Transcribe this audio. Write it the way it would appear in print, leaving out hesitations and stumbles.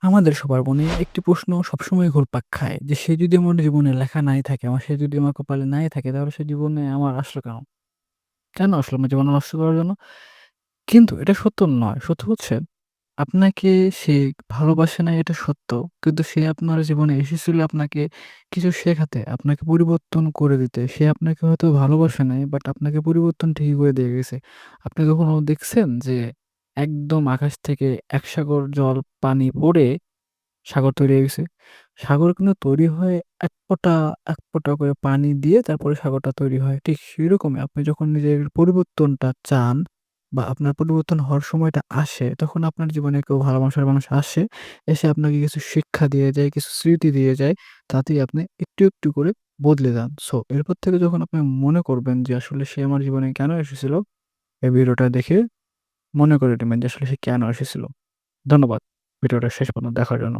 আমাদের সবার মনে একটি প্রশ্ন সবসময় ঘুরপাক খায় যে, সে যদি আমার জীবনে লেখা নাই থাকে, সে যদি আমার কপালে নাই থাকে, তাহলে সে জীবনে আমার আসলো কেন? কেন আসলো আমার জীবনটা নষ্ট করার জন্য? কিন্তু এটা সত্য নয়। সত্য হচ্ছে আপনাকে সে ভালোবাসে নাই এটা সত্য। কিন্তু সে আপনার জীবনে এসেছিল আপনাকে কিছু শেখাতে, আপনাকে পরিবর্তন করে দিতে। সে আপনাকে হয়তো ভালোবাসে নাই, বাট আপনাকে পরিবর্তন ঠিকই করে দিয়ে গেছে। আপনি কখনো দেখছেন যে একদম আকাশ থেকে এক সাগর জল পানি পড়ে সাগর তৈরি হয়ে গেছে। সাগর কিন্তু তৈরি হয় এক ফোঁটা করে পানি দিয়ে তারপরে সাগরটা তৈরি হয়। ঠিক সেরকমই আপনি যখন নিজের পরিবর্তনটা চান বা আপনার পরিবর্তন হওয়ার সময়টা আসে, তখন আপনার জীবনে কেউ ভালোবাসার মানুষ আসে। এসে আপনাকে কিছু শিক্ষা দিয়ে যায়, কিছু স্মৃতি দিয়ে যায়। তাতেই আপনি একটু, একটু করে বদলে যান। সো এরপর থেকে যখন আপনি মনে করবেন যে আসলে সে আমার জীবনে কেন এসেছিল? এই ভিডিওটা দেখে মনে করে নিবেন যে আসলে সে কেন এসেছিল। ধন্যবাদ ভিডিওটা শেষ পর্যন্ত দেখার জন্য।